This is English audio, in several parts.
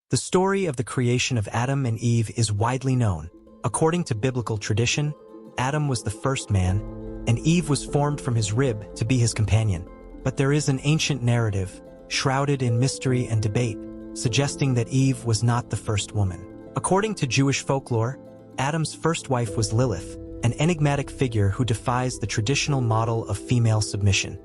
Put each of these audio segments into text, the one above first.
The story of the creation of Adam and Eve is widely known. According to biblical tradition, Adam was the first man, and Eve was formed from his rib to be his companion. But there is an ancient narrative, shrouded in mystery and debate, suggesting that Eve was not the first woman. According to Jewish folklore, Adam's first wife was Lilith, an enigmatic figure who defies the traditional model of female submission.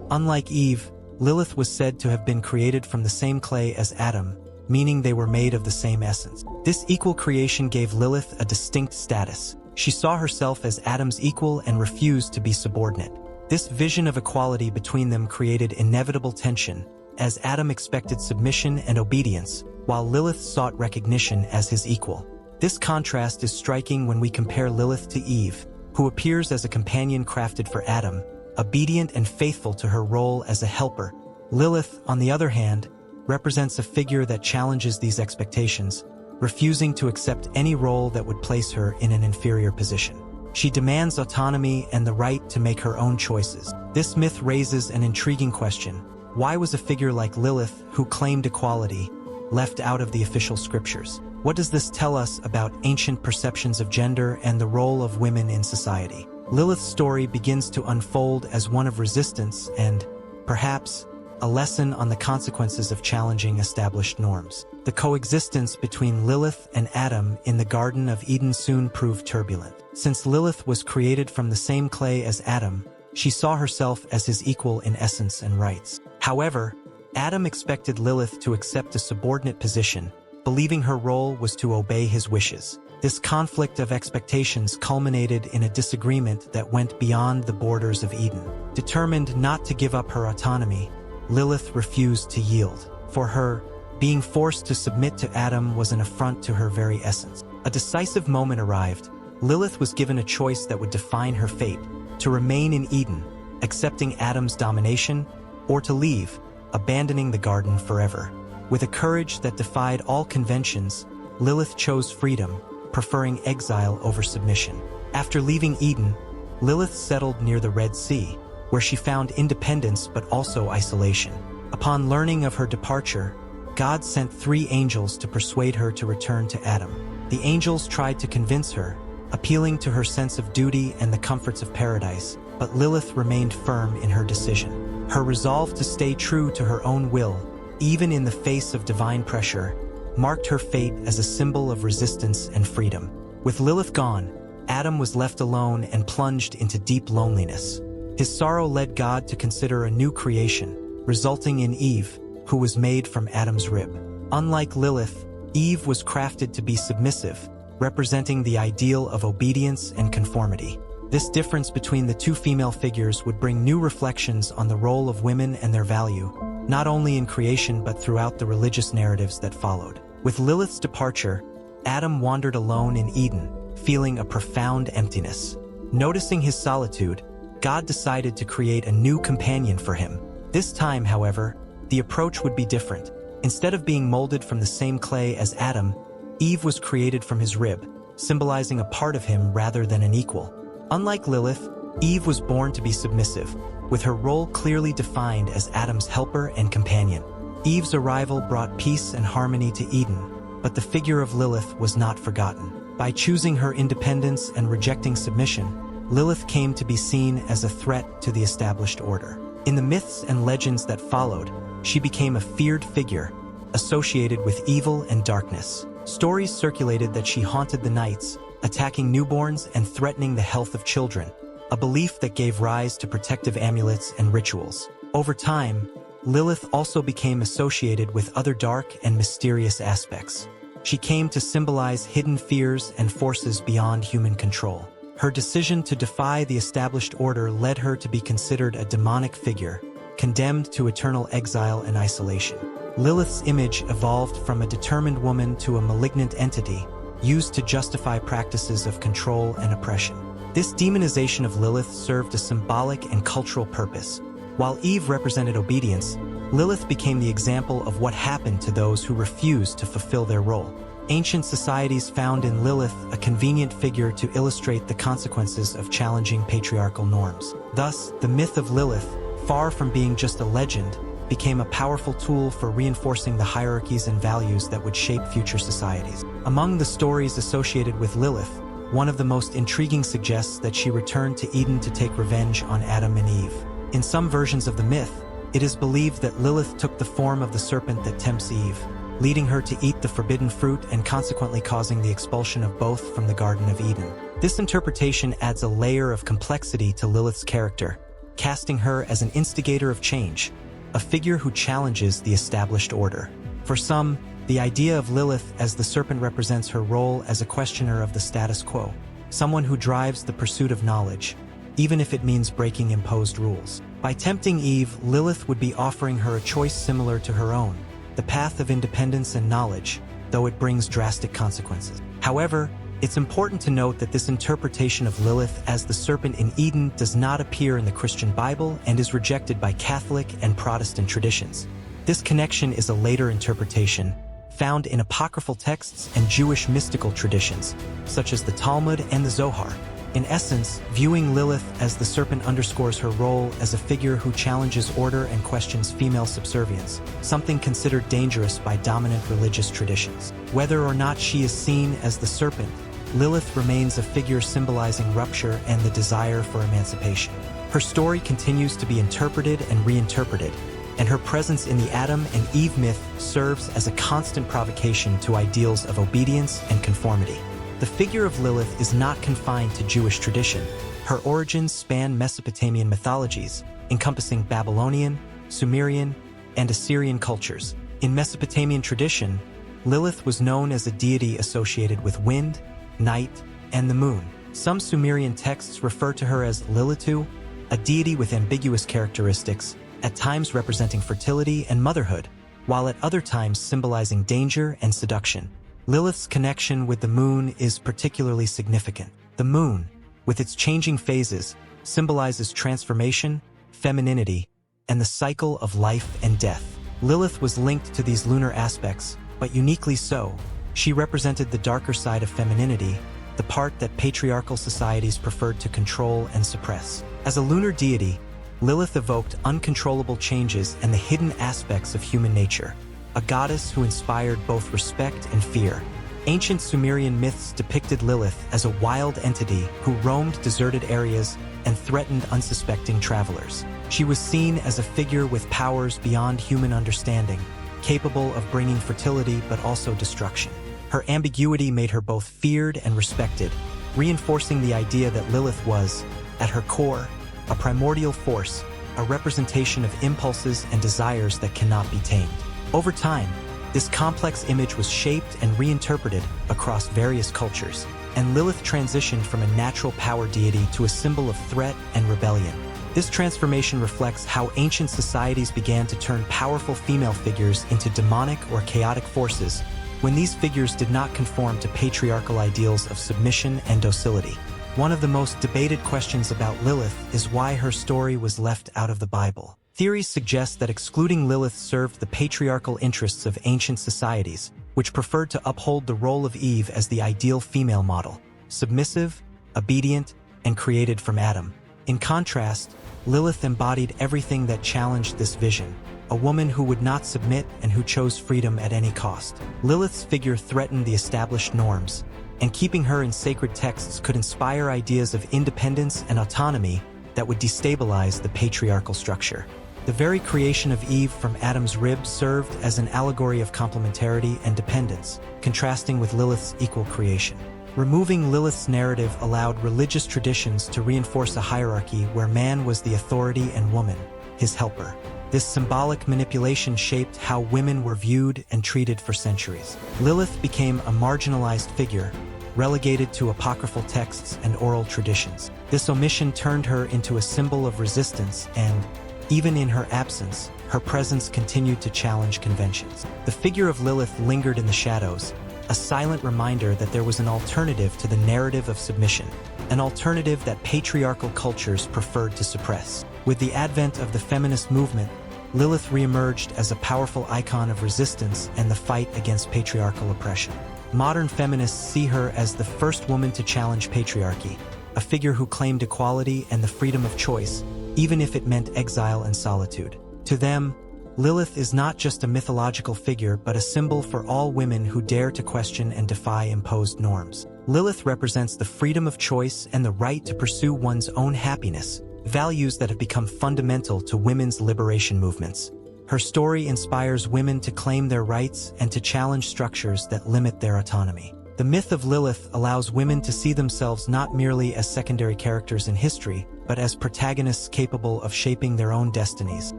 Unlike Eve, Lilith was said to have been created from the same clay as Adam, meaning they were made of the same essence. This equal creation gave Lilith a distinct status. She saw herself as Adam's equal and refused to be subordinate. This vision of equality between them created inevitable tension, as Adam expected submission and obedience, while Lilith sought recognition as his equal. This contrast is striking when we compare Lilith to Eve, who appears as a companion crafted for Adam, obedient and faithful to her role as a helper. Lilith, on the other hand, represents a figure that challenges these expectations, refusing to accept any role that would place her in an inferior position. She demands autonomy and the right to make her own choices. This myth raises an intriguing question. Why was a figure like Lilith, who claimed equality, left out of the official scriptures? What does this tell us about ancient perceptions of gender and the role of women in society? Lilith's story begins to unfold as one of resistance and, perhaps, a lesson on the consequences of challenging established norms. The coexistence between Lilith and Adam in the Garden of Eden soon proved turbulent. Since Lilith was created from the same clay as Adam, she saw herself as his equal in essence and rights. However, Adam expected Lilith to accept a subordinate position, believing her role was to obey his wishes. This conflict of expectations culminated in a disagreement that went beyond the borders of Eden. Determined not to give up her autonomy, Lilith refused to yield. For her, being forced to submit to Adam was an affront to her very essence. A decisive moment arrived. Lilith was given a choice that would define her fate: to remain in Eden, accepting Adam's domination, or to leave, abandoning the garden forever. With a courage that defied all conventions, Lilith chose freedom, preferring exile over submission. After leaving Eden, Lilith settled near the Red Sea, where she found independence but also isolation. Upon learning of her departure, God sent 3 angels to persuade her to return to Adam. The angels tried to convince her, appealing to her sense of duty and the comforts of paradise, but Lilith remained firm in her decision. Her resolve to stay true to her own will, even in the face of divine pressure, marked her fate as a symbol of resistance and freedom. With Lilith gone, Adam was left alone and plunged into deep loneliness. His sorrow led God to consider a new creation, resulting in Eve, who was made from Adam's rib. Unlike Lilith, Eve was crafted to be submissive, representing the ideal of obedience and conformity. This difference between the two female figures would bring new reflections on the role of women and their value, not only in creation but throughout the religious narratives that followed. With Lilith's departure, Adam wandered alone in Eden, feeling a profound emptiness. Noticing his solitude, God decided to create a new companion for him. This time, however, the approach would be different. Instead of being molded from the same clay as Adam, Eve was created from his rib, symbolizing a part of him rather than an equal. Unlike Lilith, Eve was born to be submissive, with her role clearly defined as Adam's helper and companion. Eve's arrival brought peace and harmony to Eden, but the figure of Lilith was not forgotten. By choosing her independence and rejecting submission, Lilith came to be seen as a threat to the established order. In the myths and legends that followed, she became a feared figure, associated with evil and darkness. Stories circulated that she haunted the nights, attacking newborns and threatening the health of children, a belief that gave rise to protective amulets and rituals. Over time, Lilith also became associated with other dark and mysterious aspects. She came to symbolize hidden fears and forces beyond human control. Her decision to defy the established order led her to be considered a demonic figure, condemned to eternal exile and isolation. Lilith's image evolved from a determined woman to a malignant entity, used to justify practices of control and oppression. This demonization of Lilith served a symbolic and cultural purpose. While Eve represented obedience, Lilith became the example of what happened to those who refused to fulfill their role. Ancient societies found in Lilith a convenient figure to illustrate the consequences of challenging patriarchal norms. Thus, the myth of Lilith, far from being just a legend, became a powerful tool for reinforcing the hierarchies and values that would shape future societies. Among the stories associated with Lilith, one of the most intriguing suggests that she returned to Eden to take revenge on Adam and Eve. In some versions of the myth, it is believed that Lilith took the form of the serpent that tempts Eve, leading her to eat the forbidden fruit and consequently causing the expulsion of both from the Garden of Eden. This interpretation adds a layer of complexity to Lilith's character, casting her as an instigator of change, a figure who challenges the established order. For some, the idea of Lilith as the serpent represents her role as a questioner of the status quo, someone who drives the pursuit of knowledge, even if it means breaking imposed rules. By tempting Eve, Lilith would be offering her a choice similar to her own, the path of independence and knowledge, though it brings drastic consequences. However, it's important to note that this interpretation of Lilith as the serpent in Eden does not appear in the Christian Bible and is rejected by Catholic and Protestant traditions. This connection is a later interpretation, found in apocryphal texts and Jewish mystical traditions, such as the Talmud and the Zohar. In essence, viewing Lilith as the serpent underscores her role as a figure who challenges order and questions female subservience, something considered dangerous by dominant religious traditions. Whether or not she is seen as the serpent, Lilith remains a figure symbolizing rupture and the desire for emancipation. Her story continues to be interpreted and reinterpreted, and her presence in the Adam and Eve myth serves as a constant provocation to ideals of obedience and conformity. The figure of Lilith is not confined to Jewish tradition. Her origins span Mesopotamian mythologies, encompassing Babylonian, Sumerian, and Assyrian cultures. In Mesopotamian tradition, Lilith was known as a deity associated with wind, night, and the moon. Some Sumerian texts refer to her as Lilitu, a deity with ambiguous characteristics, at times representing fertility and motherhood, while at other times symbolizing danger and seduction. Lilith's connection with the moon is particularly significant. The moon, with its changing phases, symbolizes transformation, femininity, and the cycle of life and death. Lilith was linked to these lunar aspects, but uniquely so. She represented the darker side of femininity, the part that patriarchal societies preferred to control and suppress. As a lunar deity, Lilith evoked uncontrollable changes and the hidden aspects of human nature, a goddess who inspired both respect and fear. Ancient Sumerian myths depicted Lilith as a wild entity who roamed deserted areas and threatened unsuspecting travelers. She was seen as a figure with powers beyond human understanding, capable of bringing fertility but also destruction. Her ambiguity made her both feared and respected, reinforcing the idea that Lilith was, at her core, a primordial force, a representation of impulses and desires that cannot be tamed. Over time, this complex image was shaped and reinterpreted across various cultures, and Lilith transitioned from a natural power deity to a symbol of threat and rebellion. This transformation reflects how ancient societies began to turn powerful female figures into demonic or chaotic forces when these figures did not conform to patriarchal ideals of submission and docility. One of the most debated questions about Lilith is why her story was left out of the Bible. Theories suggest that excluding Lilith served the patriarchal interests of ancient societies, which preferred to uphold the role of Eve as the ideal female model, submissive, obedient, and created from Adam. In contrast, Lilith embodied everything that challenged this vision, a woman who would not submit and who chose freedom at any cost. Lilith's figure threatened the established norms, and keeping her in sacred texts could inspire ideas of independence and autonomy that would destabilize the patriarchal structure. The very creation of Eve from Adam's rib served as an allegory of complementarity and dependence, contrasting with Lilith's equal creation. Removing Lilith's narrative allowed religious traditions to reinforce a hierarchy where man was the authority and woman, his helper. This symbolic manipulation shaped how women were viewed and treated for centuries. Lilith became a marginalized figure, relegated to apocryphal texts and oral traditions. This omission turned her into a symbol of resistance and, even in her absence, her presence continued to challenge conventions. The figure of Lilith lingered in the shadows, a silent reminder that there was an alternative to the narrative of submission, an alternative that patriarchal cultures preferred to suppress. With the advent of the feminist movement, Lilith reemerged as a powerful icon of resistance and the fight against patriarchal oppression. Modern feminists see her as the first woman to challenge patriarchy, a figure who claimed equality and the freedom of choice, even if it meant exile and solitude. To them, Lilith is not just a mythological figure but a symbol for all women who dare to question and defy imposed norms. Lilith represents the freedom of choice and the right to pursue one's own happiness, values that have become fundamental to women's liberation movements. Her story inspires women to claim their rights and to challenge structures that limit their autonomy. The myth of Lilith allows women to see themselves not merely as secondary characters in history, but as protagonists capable of shaping their own destinies,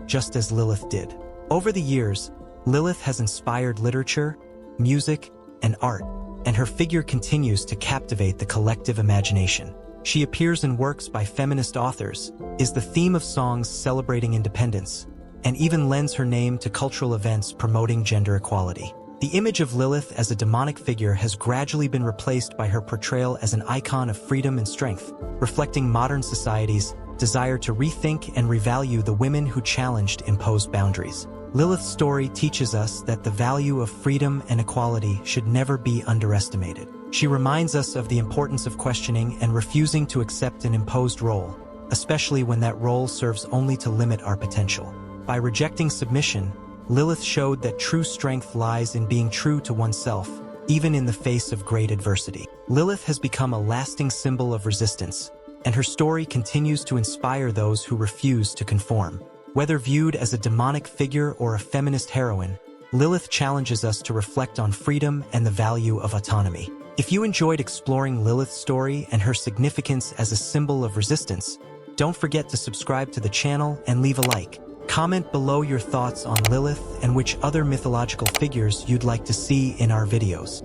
just as Lilith did. Over the years, Lilith has inspired literature, music, and art, and her figure continues to captivate the collective imagination. She appears in works by feminist authors, is the theme of songs celebrating independence, and even lends her name to cultural events promoting gender equality. The image of Lilith as a demonic figure has gradually been replaced by her portrayal as an icon of freedom and strength, reflecting modern society's desire to rethink and revalue the women who challenged imposed boundaries. Lilith's story teaches us that the value of freedom and equality should never be underestimated. She reminds us of the importance of questioning and refusing to accept an imposed role, especially when that role serves only to limit our potential. By rejecting submission, Lilith showed that true strength lies in being true to oneself, even in the face of great adversity. Lilith has become a lasting symbol of resistance, and her story continues to inspire those who refuse to conform. Whether viewed as a demonic figure or a feminist heroine, Lilith challenges us to reflect on freedom and the value of autonomy. If you enjoyed exploring Lilith's story and her significance as a symbol of resistance, don't forget to subscribe to the channel and leave a like. Comment below your thoughts on Lilith and which other mythological figures you'd like to see in our videos.